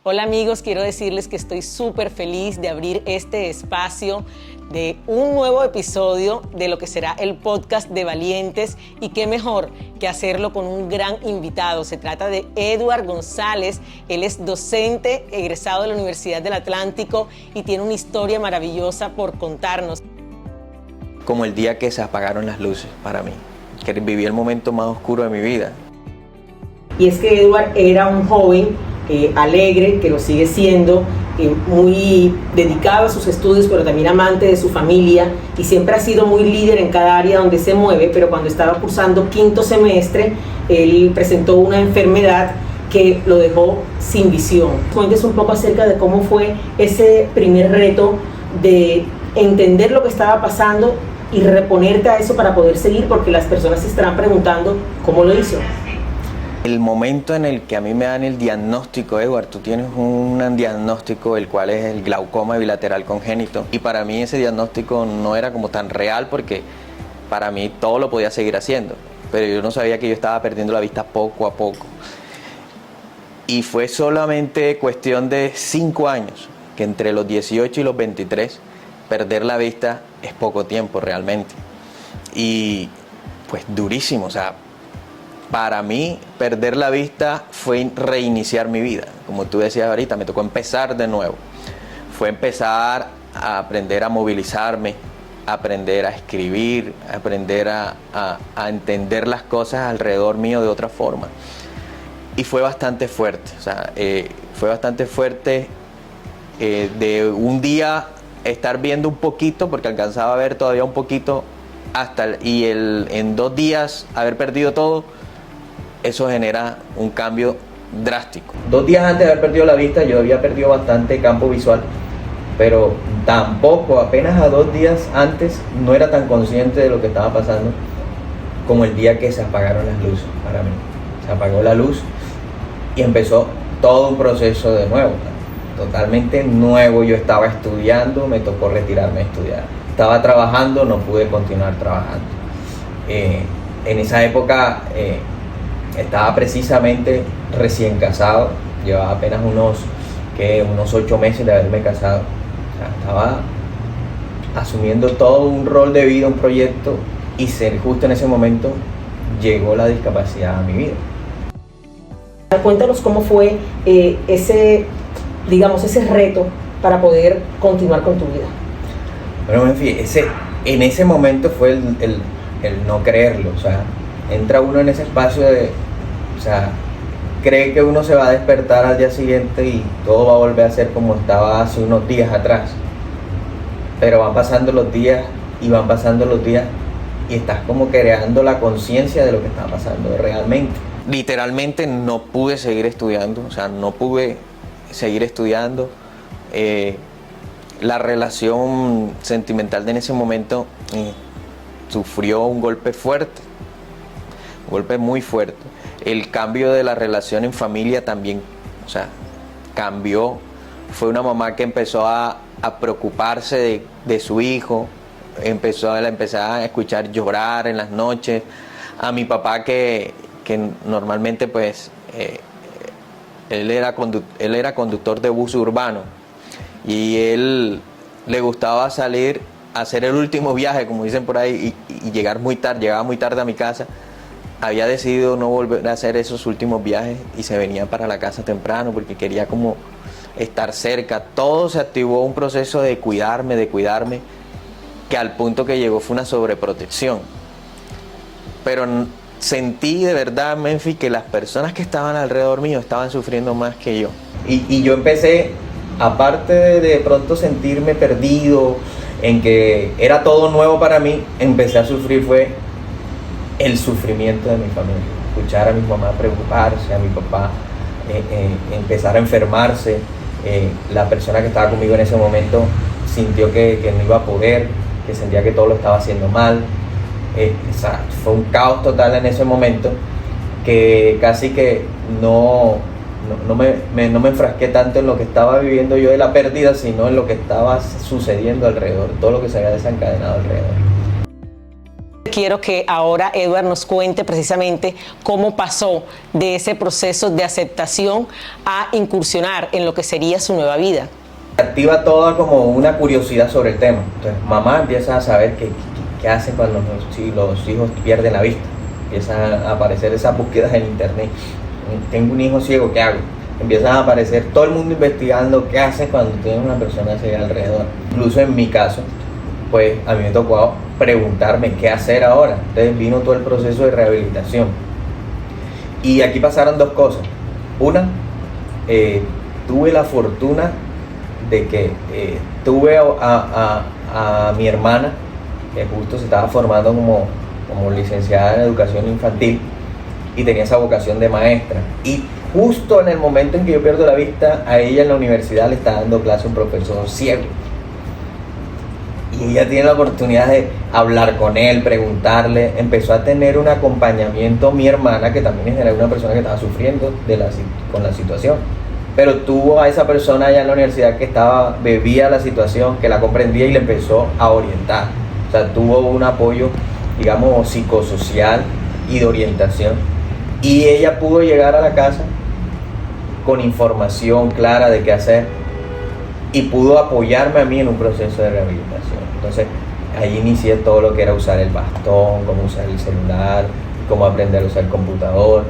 Hola amigos, quiero decirles que estoy súper feliz de abrir este espacio de un nuevo episodio de lo que será el podcast de Valientes, y qué mejor que hacerlo con un gran invitado. Se trata de Edward González. Él es docente egresado de la Universidad del Atlántico y tiene una historia maravillosa por contarnos. Como el día que se apagaron las luces para mí, que viví el momento más oscuro de mi vida. Y es que Edward era un joven alegre, que lo sigue siendo, muy dedicado a sus estudios, pero también amante de su familia, y siempre ha sido muy líder en cada área donde se mueve. Pero cuando estaba cursando quinto semestre, él presentó una enfermedad que lo dejó sin visión. Cuéntes un poco acerca de cómo fue ese primer reto de entender lo que estaba pasando y reponerte a eso para poder seguir, porque las personas se estarán preguntando cómo lo hizo. El momento en el que a mí me dan el diagnóstico: Edward, tú tienes un diagnóstico, el cual es el glaucoma bilateral congénito. Y para mí ese diagnóstico no era como tan real, porque para mí todo lo podía seguir haciendo, pero yo no sabía que yo estaba perdiendo la vista poco a poco. Y fue solamente cuestión de 5 años, que entre los 18 y los 23, perder la vista es poco tiempo realmente. Y pues durísimo, o sea, para mí, perder la vista fue reiniciar mi vida. Como tú decías ahorita, me tocó empezar de nuevo. Fue empezar a aprender a movilizarme, aprender a escribir, aprender a entender las cosas alrededor mío de otra forma. Y fue bastante fuerte, o sea, fue bastante fuerte de un día estar viendo un poquito, porque alcanzaba a ver todavía un poquito, en 2 días haber perdido todo. Eso genera un cambio drástico. 2 días antes de haber perdido la vista, yo había perdido bastante campo visual, pero tampoco, apenas a 2 días antes, no era tan consciente de lo que estaba pasando como el día que se apagaron las luces para mí. Se apagó la luz y empezó todo un proceso de nuevo, totalmente nuevo. Yo estaba estudiando, me tocó retirarme a estudiar. Estaba trabajando, no pude continuar trabajando. En esa época estaba precisamente recién casado, llevaba apenas unos 8 meses de haberme casado. O sea, estaba asumiendo todo un rol de vida, un proyecto, y justo en ese momento llegó la discapacidad a mi vida. Cuéntanos cómo fue ese reto para poder continuar con tu vida. Bueno, en fin, en ese momento fue el no creerlo. O sea, entra uno en ese espacio cree que uno se va a despertar al día siguiente y todo va a volver a ser como estaba hace unos días atrás. Pero van pasando los días y estás como creando la conciencia de lo que está pasando realmente. Literalmente no pude seguir estudiando, la relación sentimental de en ese momento sufrió un golpe fuerte. Un golpe muy fuerte. El cambio de la relación en familia también, cambió. Fue una mamá que empezó a preocuparse de su hijo, empezó a escuchar llorar en las noches. A mi papá que normalmente pues él era conductor de bus urbano, y él le gustaba salir a hacer el último viaje, como dicen por ahí, y llegaba muy tarde a mi casa. Había decidido no volver a hacer esos últimos viajes y se venía para la casa temprano porque quería como estar cerca. Todo se activó un proceso de cuidarme, que al punto que llegó fue una sobreprotección. Pero sentí de verdad, Menfi, que las personas que estaban alrededor mío estaban sufriendo más que yo. Y yo empecé, aparte de pronto sentirme perdido, en que era todo nuevo para mí, empecé a sufrir fue el sufrimiento de mi familia. Escuchar a mi mamá preocuparse, a mi papá empezar a enfermarse. La persona que estaba conmigo en ese momento sintió que no iba a poder, que sentía que todo lo estaba haciendo mal. Fue un caos total en ese momento, que casi que no me enfrasqué tanto en lo que estaba viviendo yo de la pérdida, sino en lo que estaba sucediendo alrededor, todo lo que se había desencadenado alrededor. Quiero que ahora Edward nos cuente precisamente cómo pasó de ese proceso de aceptación a incursionar en lo que sería su nueva vida. Activa toda como una curiosidad sobre el tema. Entonces mamá empieza a saber qué hacen cuando los hijos pierden la vista. Empiezan a aparecer esas búsquedas en internet. Tengo un hijo ciego, ¿qué hago? Empiezan a aparecer todo el mundo investigando qué hace cuando tiene una persona ciega alrededor. Incluso en mi caso, pues a mí me tocó preguntarme qué hacer ahora. Entonces vino todo el proceso de rehabilitación. Y aquí pasaron dos cosas. Una, tuve la fortuna de que tuve a mi hermana, que justo se estaba formando como licenciada en educación infantil y tenía esa vocación de maestra. Y justo en el momento en que yo pierdo la vista, a ella en la universidad le está dando clase un profesor ciego. Y ella tiene la oportunidad de hablar con él, preguntarle. Empezó a tener un acompañamiento mi hermana, que también era una persona que estaba sufriendo con la situación. Pero tuvo a esa persona allá en la universidad que bebía la situación, que la comprendía y le empezó a orientar. O sea, tuvo un apoyo, digamos, psicosocial y de orientación. Y ella pudo llegar a la casa con información clara de qué hacer y pudo apoyarme a mí en un proceso de rehabilitación. Entonces, ahí inicié todo lo que era usar el bastón, cómo usar el celular, cómo aprender a usar el computador.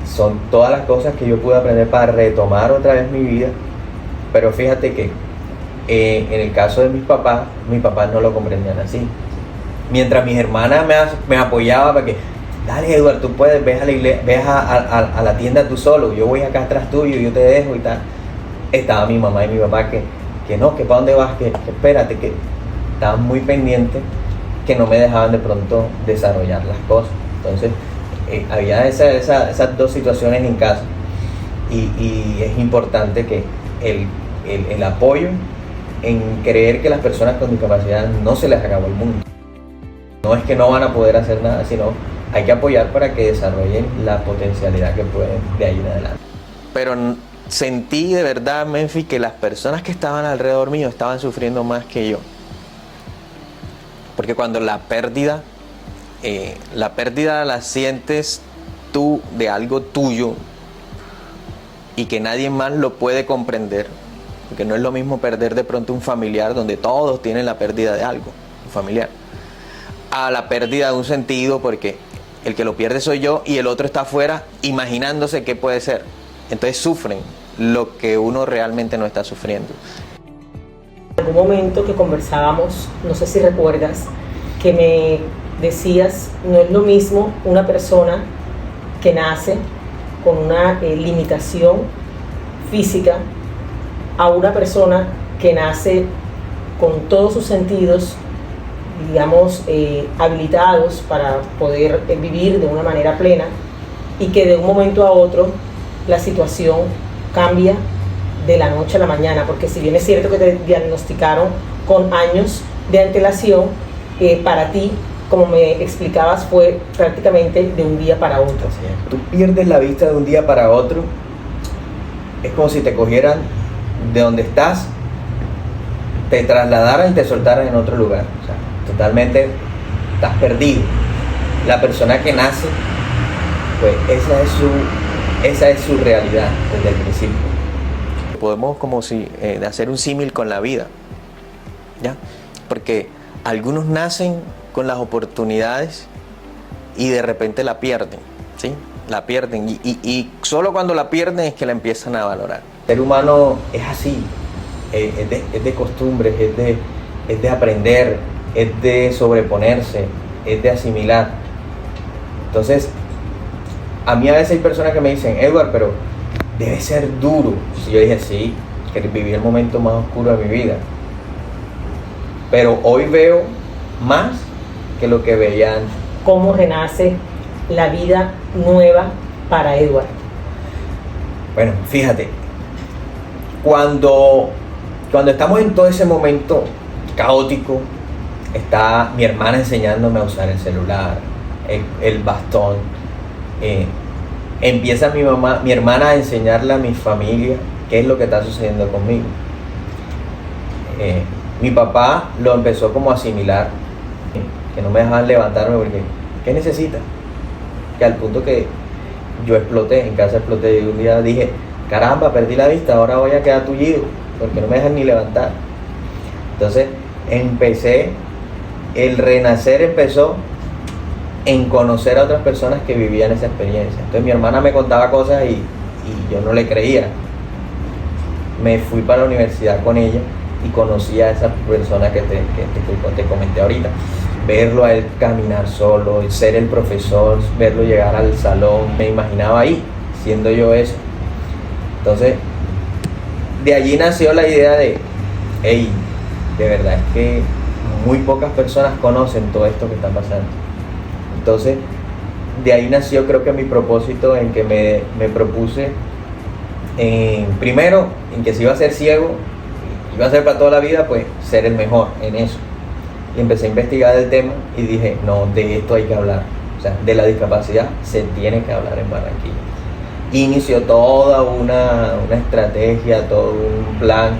Son todas las cosas que yo pude aprender para retomar otra vez mi vida. Pero fíjate que en el caso de mis papás no lo comprendían así. Mientras mis hermanas me apoyaban para que, dale Edward, tú puedes, ves a la iglesia, ves a la tienda tú solo, yo voy acá atrás tuyo, yo te dejo y tal. Estaba mi mamá y mi papá que no, que para dónde vas, que espérate, que estaban muy pendientes, que no me dejaban de pronto desarrollar las cosas. Entonces había esas dos situaciones en casa y es importante que el apoyo en creer que las personas con discapacidad no se les acabó el mundo. No es que no van a poder hacer nada, sino hay que apoyar para que desarrollen la potencialidad que pueden de ahí en adelante. Pero sentí de verdad, Menfi, que las personas que estaban alrededor mío estaban sufriendo más que yo. Porque cuando la pérdida la sientes tú de algo tuyo y que nadie más lo puede comprender, porque no es lo mismo perder de pronto un familiar donde todos tienen la pérdida de algo, un familiar, a la pérdida de un sentido, porque el que lo pierde soy yo y el otro está afuera imaginándose qué puede ser. Entonces sufren lo que uno realmente no está sufriendo. En algún momento que conversábamos, no sé si recuerdas, que me decías, no es lo mismo una persona que nace con una limitación física a una persona que nace con todos sus sentidos, digamos, habilitados para poder vivir de una manera plena, y que de un momento a otro la situación cambia de la noche a la mañana, porque si bien es cierto que te diagnosticaron con años de antelación, para ti, como me explicabas, fue prácticamente de un día para otro. Tú pierdes la vista de un día para otro, es como si te cogieran de donde estás, te trasladaran y te soltaran en otro lugar. O sea, totalmente estás perdido. La persona que nace, pues esa es su realidad desde el principio. Podemos como si hacer un símil con la vida, ¿ya? Porque algunos nacen con las oportunidades y de repente la pierden, ¿sí? La pierden y solo cuando la pierden es que la empiezan a valorar. El ser humano es así, es de costumbres, es de aprender, es de sobreponerse, es de asimilar. Entonces, a mí a veces hay personas que me dicen, Edward, pero debe ser duro. Y yo dije, sí, que viví el momento más oscuro de mi vida. Pero hoy veo más que lo que veía antes. ¿Cómo renace la vida nueva para Edward? Bueno, fíjate, cuando estamos en todo ese momento caótico, está mi hermana enseñándome a usar el celular, el bastón, empieza mi hermana a enseñarle a mi familia qué es lo que está sucediendo conmigo. Mi papá lo empezó como a asimilar. que no me dejaban levantarme porque, ¿qué necesitas? Que al punto que yo exploté, en casa exploté, y un día dije, caramba, perdí la vista, ahora voy a quedar tullido, porque no me dejan ni levantar. Entonces el renacer empezó en conocer a otras personas que vivían esa experiencia. Entonces mi hermana me contaba cosas y yo no le creía. Me fui para la universidad con ella y conocí a esa persona que te comenté ahorita. Verlo a él caminar solo, ser el profesor, verlo llegar al salón, me imaginaba ahí, siendo yo eso. Entonces, de allí nació la idea de, hey, de verdad es que muy pocas personas conocen todo esto que está pasando. Entonces, de ahí nació creo que mi propósito en que me propuse, primero, en que si iba a ser ciego, iba a ser para toda la vida, pues ser el mejor en eso. Y empecé a investigar el tema y dije, no, de esto hay que hablar. O sea, de la discapacidad se tiene que hablar en Barranquilla. Inició toda una estrategia, todo un plan,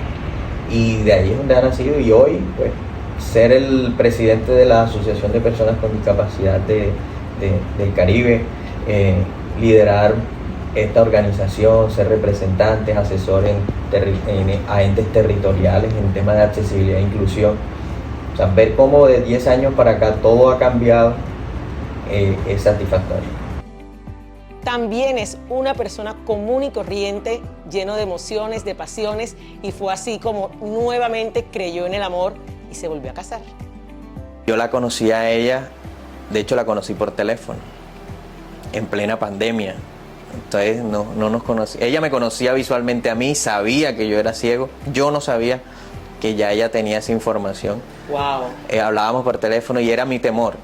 y de ahí es donde ha nacido. Y hoy, pues, ser el presidente de la Asociación de Personas con Discapacidad del Caribe, liderar esta organización, ser representantes, asesores a entes territoriales en temas de accesibilidad e inclusión. O sea, ver cómo de 10 años para acá todo ha cambiado es satisfactorio. También es una persona común y corriente, lleno de emociones, de pasiones, y fue así como nuevamente creyó en el amor y se volvió a casar. Yo la conocí a ella, de hecho la conocí por teléfono, en plena pandemia. Entonces no nos conocía. Ella me conocía visualmente a mí, sabía que yo era ciego. Yo no sabía que ya ella tenía esa información. Wow. Hablábamos por teléfono y era mi temor,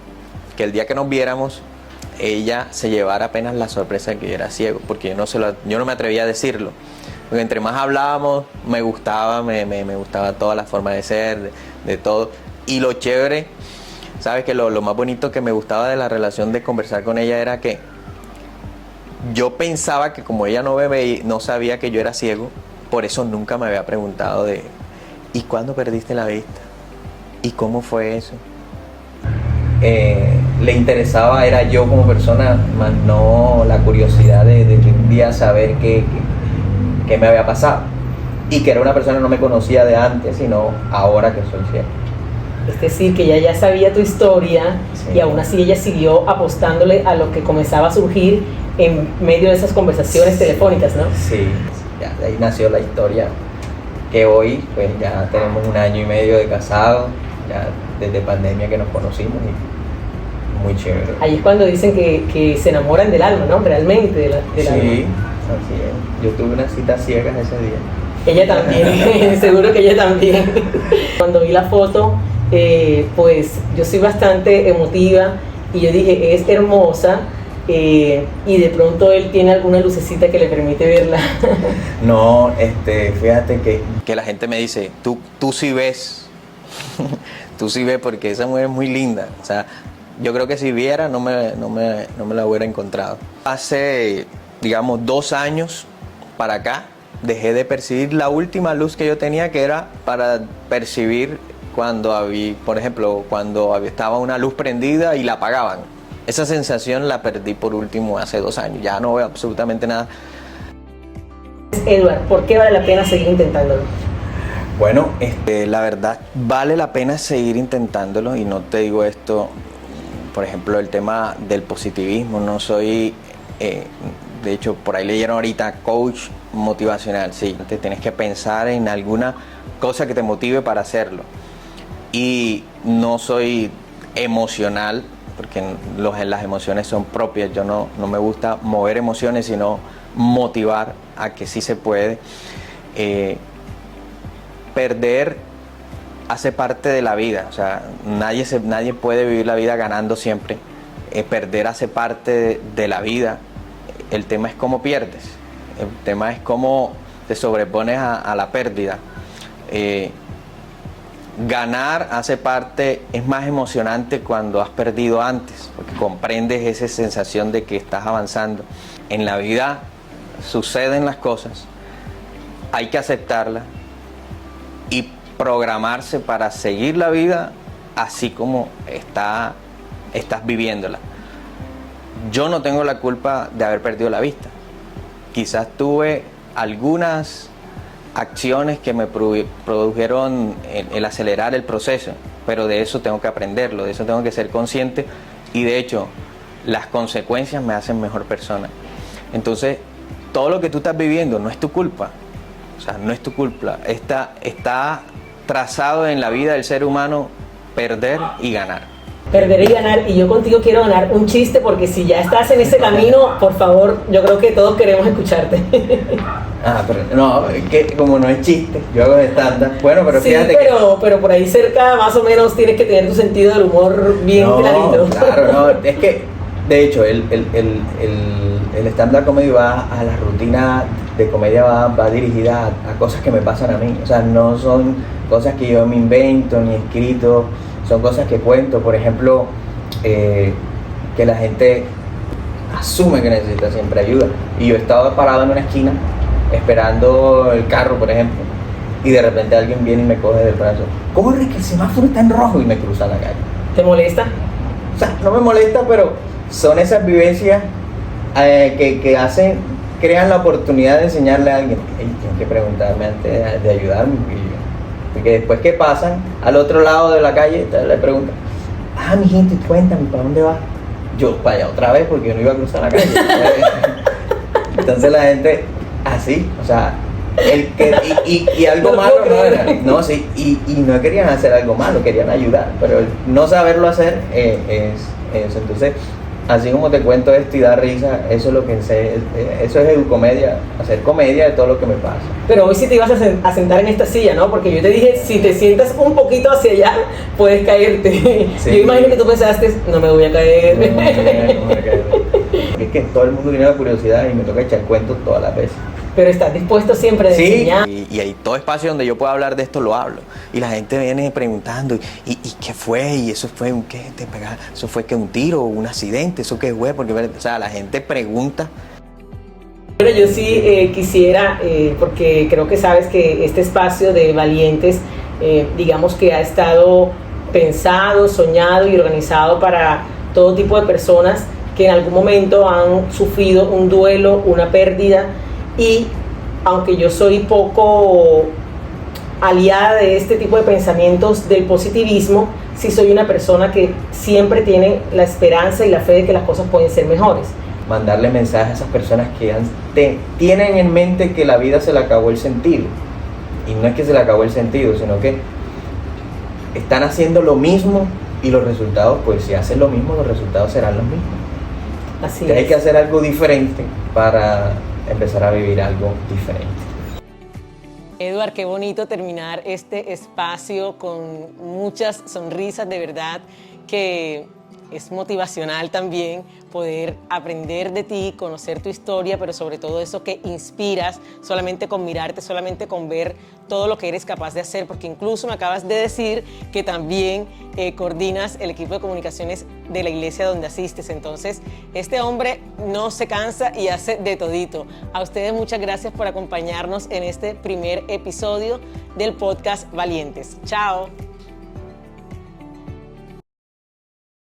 que el día que nos viéramos, ella se llevara apenas la sorpresa de que yo era ciego, porque yo no me atrevía a decirlo. Porque entre más hablábamos, me gustaba toda la forma de ser, de todo. Y lo chévere, sabes que lo más bonito que me gustaba de la relación de conversar con ella era que yo pensaba que como ella no sabía que yo era ciego, por eso nunca me había preguntado de ¿y cuándo perdiste la vista? ¿Y cómo fue eso? Le interesaba, era yo como persona, más no la curiosidad de un día saber qué me había pasado. Y que era una persona que no me conocía de antes, sino ahora que soy ciego. Es decir, que ella ya sabía tu historia, sí, y aún así ella siguió apostándole a lo que comenzaba a surgir en medio de esas conversaciones telefónicas, ¿no? Sí, ya de ahí nació la historia, que hoy pues ya tenemos 1 año y medio de casado, ya desde pandemia que nos conocimos, y muy chévere. Ahí es cuando dicen que se enamoran del alma, ¿no? Realmente del alma. Sí, así es. Yo tuve unas citas ciegas ese día. Ella también, seguro que ella también. Cuando vi la foto, pues yo soy bastante emotiva y yo dije, es hermosa, y de pronto él tiene alguna lucecita que le permite verla. No, fíjate que la gente me dice, tú sí ves, tú sí ves, porque esa mujer es muy linda. O sea, yo creo que si viera no me la hubiera encontrado. Hace, digamos, 2 años para acá, dejé de percibir la última luz que yo tenía, que era para percibir cuando había, por ejemplo, cuando estaba una luz prendida y la apagaban. Esa sensación la perdí por último hace 2 años, ya no veo absolutamente nada. Edward, ¿por qué vale la pena seguir intentándolo? Bueno, la verdad, vale la pena seguir intentándolo, y no te digo esto, por ejemplo, el tema del positivismo, no soy, de hecho, por ahí leyeron ahorita, coach motivacional, sí, te tienes que pensar en alguna cosa que te motive para hacerlo. Y no soy emocional, porque las emociones son propias, yo no me gusta mover emociones, sino motivar a que sí se puede. Perder hace parte de la vida, o sea, nadie puede vivir la vida ganando siempre. Perder hace parte de la vida. El tema es cómo pierdes, el tema es cómo te sobrepones a la pérdida. Ganar hace parte, es más emocionante cuando has perdido antes, porque comprendes esa sensación de que estás avanzando. En la vida suceden las cosas, hay que aceptarlas y programarse para seguir la vida así como estás viviéndola. Yo no tengo la culpa de haber perdido la vista. Quizás tuve algunas acciones que me produjeron el acelerar el proceso, pero de eso tengo que aprenderlo, de eso tengo que ser consciente, y de hecho las consecuencias me hacen mejor persona. Entonces, todo lo que tú estás viviendo no es tu culpa, o sea, no es tu culpa, está trazado en la vida del ser humano perder y ganar. Perder y ganar, y yo contigo quiero ganar un chiste, porque si ya estás en ese camino, por favor, yo creo que todos queremos escucharte. Pero no, es que como no es chiste, yo hago stand-up. Bueno, pero sí, fíjate pero por ahí cerca más o menos tienes que tener tu sentido del humor bien clarito. Claro, no, es que de hecho el stand-up comedy va a la rutina de comedia, va dirigida a cosas que me pasan a mí. O sea, no son cosas que yo me invento ni escrito, son cosas que cuento. Por ejemplo, que la gente asume que necesita siempre ayuda, y yo estaba parado en una esquina esperando el carro, por ejemplo, y de repente alguien viene y me coge del brazo: corre, que el semáforo está en rojo, y me cruza la calle. ¿Te molesta? O sea, no me molesta, pero son esas vivencias que crean la oportunidad de enseñarle a alguien. Tienes que preguntarme antes de ayudarme, porque después que pasan al otro lado de la calle, le preguntan: mijito, cuéntame, ¿para dónde vas? Yo, para allá otra vez, porque yo no iba a cruzar la calle. Entonces la gente, así, o sea, y algo malo no era, no, sí, y no querían hacer algo malo, querían ayudar, pero el no saberlo hacer es eso. Entonces, así como te cuento esto y da risa, eso es lo que sé, eso es educomedia, hacer comedia de todo lo que me pasa. Pero hoy sí te ibas a sentar en esta silla, ¿no? Porque yo te dije, si te sientas un poquito hacia allá, puedes caerte. Sí. Yo imagino que tú pensaste: no me voy a caer. No me voy a caer. Es que todo el mundo tiene la curiosidad y me toca echar cuentos todas las veces. Pero estás dispuesto siempre a enseñar. Y hay todo espacio donde yo pueda hablar de esto, lo hablo. Y la gente viene preguntando: ¿y qué fue? ¿Y eso fue un qué? ¿Te pegaron? ¿Eso fue que un tiro o un accidente? ¿Eso qué fue? Porque, o sea, la gente pregunta. Pero yo sí quisiera, porque creo que sabes que este espacio de Valientes, digamos que ha estado pensado, soñado y organizado para todo tipo de personas que en algún momento han sufrido un duelo, una pérdida. Y aunque yo soy poco aliada de este tipo de pensamientos del positivismo, sí soy una persona que siempre tiene la esperanza y la fe de que las cosas pueden ser mejores. Mandarle mensajes a esas personas que tienen en mente que la vida se le acabó el sentido. Y no es que se le acabó el sentido, sino que están haciendo lo mismo, y los resultados, pues si hacen lo mismo, los resultados serán los mismos. Así es. Hay que hacer algo diferente para empezar a vivir algo diferente. Edward, qué bonito terminar este espacio con muchas sonrisas, de verdad que es motivacional también poder aprender de ti, conocer tu historia, pero sobre todo eso que inspiras solamente con mirarte, solamente con ver todo lo que eres capaz de hacer, porque incluso me acabas de decir que también coordinas el equipo de comunicaciones de la iglesia donde asistes. Entonces, este hombre no se cansa y hace de todito. A ustedes muchas gracias por acompañarnos en este primer episodio del podcast Valientes. Chao.